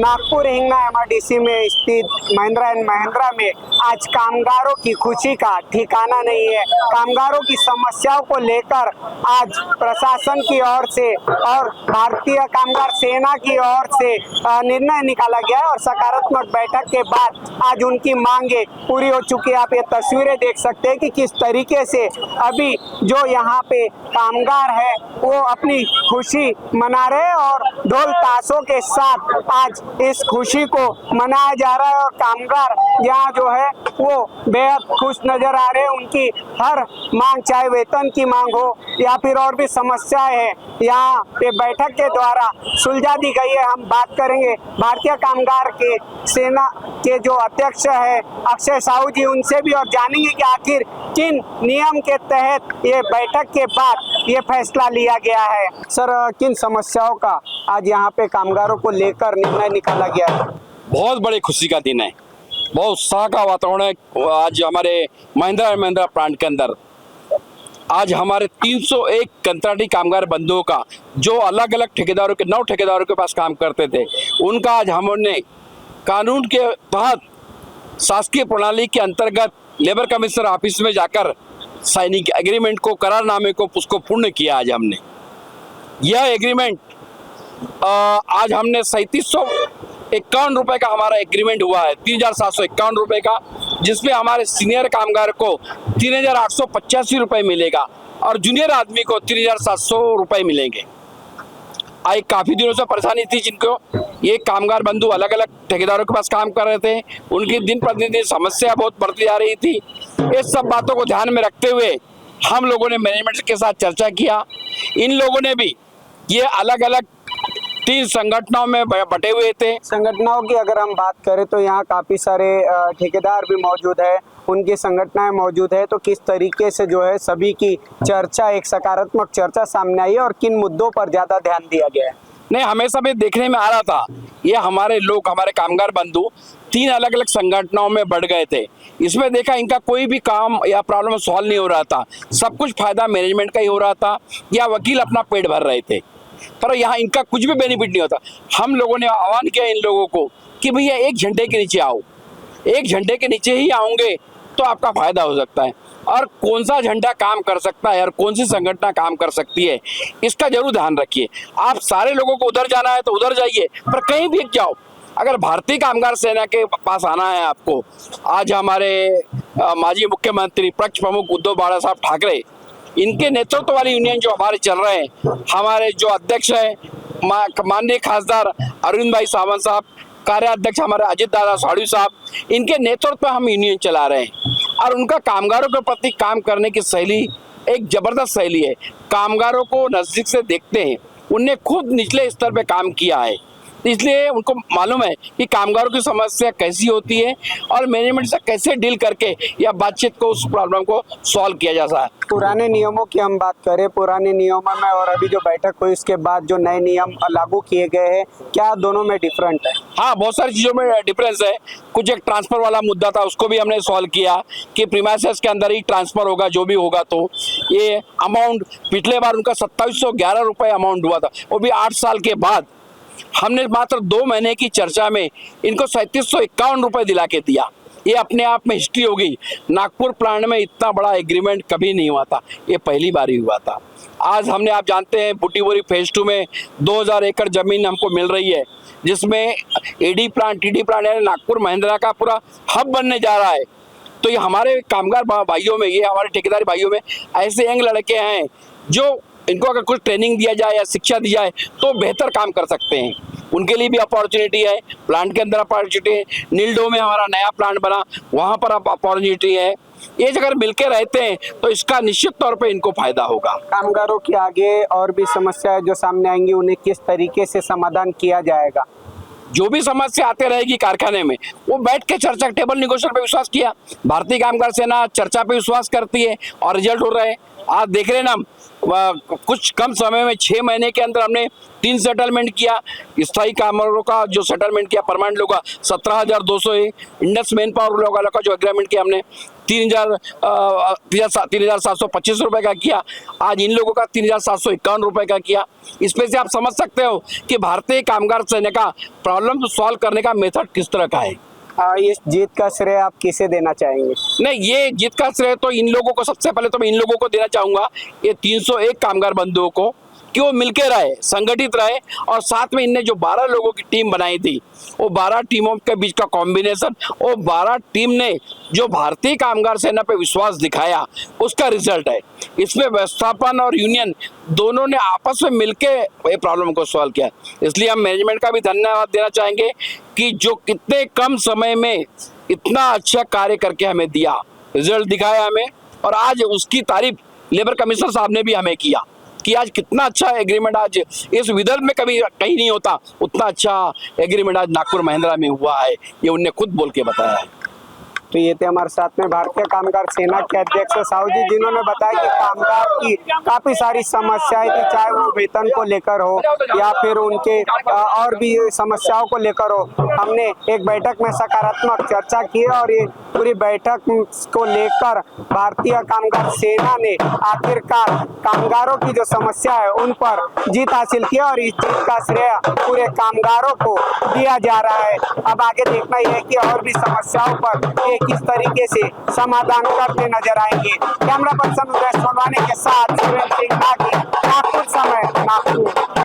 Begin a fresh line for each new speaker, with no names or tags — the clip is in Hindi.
नागपुर हिंगना एमआईडीसी में स्थित महिंद्रा एंड महिंद्रा में आज कामगारों की खुशी का ठिकाना नहीं है। कामगारों की समस्याओं को लेकर आज प्रशासन की ओर से और भारतीय कामगार सेना की ओर से निर्णय निकाला गया है और सकारात्मक बैठक के बाद आज उनकी मांगे पूरी हो चुकी है। आप ये तस्वीरें देख सकते हैं कि किस तरीके से अभी जो यहाँ पे कामगार है वो अपनी खुशी मना रहे हैं और ढोल ताशों के साथ आज इस खुशी को मनाया जा रहा है और कामगार यहाँ जो है वो बेहद खुश नजर आ रहे हैं। उनकी हर मांग, चाहे वेतन की मांग हो या फिर और भी समस्याएं हैं, यहाँ पे बैठक के द्वारा सुलझा दी गई है। हम बात करेंगे भारतीय कामगार के सेना के जो अध्यक्ष है अक्षय साहू जी, उनसे भी और जानेंगे कि आखिर किन नियम के तहत ये बैठक के बाद ये फैसला लिया गया है। सर, किन समस्याओं का आज यहाँ पे कामगारों को लेकर निर्णय निकाला गया है?
बहुत बड़ी खुशी का दिन है, बहुत उत्साह का वातावरण है। आज हमारे महिंद्रा एंड महिंद्रा प्लांट के अंदर आज हमारे 301 कंत्राटी कामगार बंधुओं का जो अलग अलग ठेकेदारों के 9 ठेकेदारों के पास काम करते थे, उनका आज हमने कानून के तहत शासकीय प्रणाली के अंतर्गत लेबर कमिश्नर ऑफिस में जाकर साइनिंग एग्रीमेंट को, करारनामे को, उसको पूर्ण किया। आज हमने यह एग्रीमेंट आज हमने 3751 रुपए का हमारा एग्रीमेंट हुआ है, 3751 रुपए का, जिसमें हमारे सीनियर कामगार को 3885 रुपए मिलेगा और जूनियर आदमी को 3700 रुपए मिलेंगे। आई काफी दिनों से परेशानी थी जिनको ये कामगार बंधु अलग अलग ठेकेदारों के पास काम कर रहे थे, उनकी दिन प्रतिदिन समस्या बहुत बढ़ती जा रही थी। इस सब बातों को ध्यान में रखते हुए हम लोगों ने मैनेजमेंट के साथ चर्चा किया। इन लोगों ने भी ये अलग अलग 3 संगठनों में बटे हुए थे।
संगठनों की अगर हम बात करें तो यहाँ काफी सारे ठेकेदार भी मौजूद है, उनकी संगठनाएं मौजूद है, तो किस तरीके से जो है सभी की चर्चा, एक सकारात्मक चर्चा सामने आई है और किन मुद्दों पर ज्यादा ध्यान दिया गया है?
नहीं, हमेशा भी देखने में आ रहा था ये हमारे लोग, हमारे कामगार बंधु 3 अलग अलग संगठनों में बढ़ गए थे। इसमें देखा इनका कोई भी काम या प्रॉब्लम सॉल्व नहीं हो रहा था, सब कुछ फायदा मैनेजमेंट का ही हो रहा था या वकील अपना पेट भर रहे थे, पर यहाँ इनका कुछ भी बेनिफिट नहीं होता। हम लोगों ने आह्वान किया इन लोगों को कि भैया एक झंडे के नीचे आओ, एक झंडे के नीचे ही आओगे तो आपका फायदा हो सकता है, और कौन सा झंडा काम कर सकता है और कौन सी संगठन काम कर सकती है इसका जरूर ध्यान रखिए। आप सारे लोगों को उधर जाना है तो उधर जाइए, पर कहीं भी जाओ, अगर भारतीय कामगार सेना के पास आना है आपको, आज हमारे माजी मुख्यमंत्री पक्ष प्रमुख उद्धव बाला साहब ठाकरे, इनके नेतृत्व वाली यूनियन जो हमारे चल रहे हैं, हमारे जो अध्यक्ष है माननीय खासदार अरविंद भाई सावंत साहब, कार्याध्यक्ष हमारे अजित दादा साड़ू साहब, इनके नेतृत्व में हम यूनियन चला रहे हैं और उनका कामगारों के प्रति काम करने की शैली एक जबरदस्त शैली है। कामगारों को नजदीक से देखते हैं, उनने खुद निचले स्तर पे काम किया है, इसलिए उनको मालूम है कि कामगारों की समस्या कैसी होती है और मैनेजमेंट से कैसे डील करके या बातचीत को उस प्रॉब्लम को सॉल्व किया जा सकता है।
पुराने नियमों की हम बात करें, पुराने नियमों में और अभी जो बैठक हुई उसके बाद जो नए नियम लागू किए गए हैं, क्या दोनों में डिफरेंट है?
हाँ, बहुत सारी चीज़ों में डिफरेंस है। कुछ एक ट्रांसफर वाला मुद्दा था, उसको भी हमने सॉल्व किया कि प्रीमाइसेस के अंदर ही ट्रांसफर होगा जो भी होगा। तो ये अमाउंट पिछले बार उनका 2711 रुपये अमाउंट हुआ था, वो भी 8 साल के बाद हमने मात्र 2 महीने की चर्चा में इनको 3751 रुपये दिला के दिया। ये अपने आप में हिस्ट्री होगी। नागपुर प्लांट में इतना बड़ा एग्रीमेंट कभी नहीं हुआ था, ये पहली बार ही हुआ था। आज हमने, आप जानते हैं, बुटीबोरी फेज 2 में 2000 एकड़ जमीन हमको मिल रही है, जिसमें टीडी प्लांट यानी नागपुर महिंद्रा का पूरा हब बनने जा रहा है। तो ये हमारे कामगार भाइयों में, ये हमारे ठेकेदार भाइयों में ऐसे यंग लड़के हैं जो इनको अगर कुछ ट्रेनिंग दिया जाए या शिक्षा दी जाए तो बेहतर काम कर सकते हैं। उनके लिए भी अपॉर्चुनिटी है, प्लांट के अंदर अपॉर्चुनिटी है। नीलडो में हमारा नया प्लांट बना, वहाँ पर अपॉर्चुनिटी है। ये अगर मिलके रहते हैं तो इसका निश्चित तौर पे इनको फायदा होगा।
कामगारों के आगे और भी समस्याएं जो सामने आएंगी, उन्हें किस तरीके से समाधान किया जाएगा?
जो भी समस्या आते रहेगी कारखाने में, वो बैठ के चर्चा, टेबल निगोशिएशन पे विश्वास किया। भारतीय कामगार सेना चर्चा पे विश्वास करती है और रिजल्ट हो रहे हैं। आज देख रहे हैं ना, कुछ कम समय में 6 महीने के अंदर हमने 3 सेटलमेंट किया। स्थायी कामगारों का जो सेटलमेंट किया, परमानेंट लोगों का 17,200 है। इंडस मैन पावर लोगों का जो एग्रीमेंट किया हमने 3,725 का किया, आज इन लोगों का 3,751 रुपए का किया। इसमें से आप समझ सकते हो कि भारतीय कामगार सेना का प्रॉब्लम सॉल्व करने का मेथड किस तरह का है।
इस जीत का श्रेय आप किसे देना चाहेंगे?
नहीं, ये जीत का श्रेय तो इन लोगों को, सबसे पहले तो मैं इन लोगों को देना चाहूंगा, ये 301 कामगार बंधुओं को, कि वो मिलके रहे, संगठित रहे, और साथ में इनने जो 12 लोगों की टीम बनाई थी, वो 12 टीमों के बीच का कॉम्बिनेशन, वो 12 टीम ने जो भारतीय कामगार सेना पे विश्वास दिखाया, उसका रिजल्ट है। इसमें व्यवस्थापन और यूनियन दोनों ने आपस में मिलके ये प्रॉब्लम को सॉल्व किया। इसलिए हम मैनेजमेंट का भी धन्यवाद देना चाहेंगे कि जो कितने कम समय में इतना अच्छा कार्य करके हमें दिया, रिजल्ट दिखाया हमें, और आज उसकी तारीफ लेबर कमिश्नर साहब ने भी हमें किया कि आज कितना अच्छा एग्रीमेंट आज इस विदर्भ में कभी कहीं नहीं होता, उतना अच्छा एग्रीमेंट आज नागपुर महिंद्रा में हुआ है, ये उनने खुद बोल के बताया है।
तो ये थे हमारे साथ में भारतीय कामगार सेना के अध्यक्ष साहू जी, जिन्होंने बताया कि कामगार की काफी सारी समस्याएं थी, चाहे वो वेतन को लेकर हो या फिर उनके और भी समस्याओं को लेकर हो। हमने एक बैठक में सकारात्मक चर्चा की और ये पूरी बैठक को लेकर भारतीय कामगार सेना ने आखिरकार कामगारों की जो समस्या है उन पर जीत हासिल की और इस जीत का श्रेय पूरे कामगारों को दिया जा रहा है। अब आगे देखना यह है कि और भी समस्याओं पर ये किस तरीके से समाधान करते नजर आएंगे। कैमरा पर्सन उदय सोनवाने के साथ सुरेंद्र सिंह नागी, नागपुर समय, नागपुर।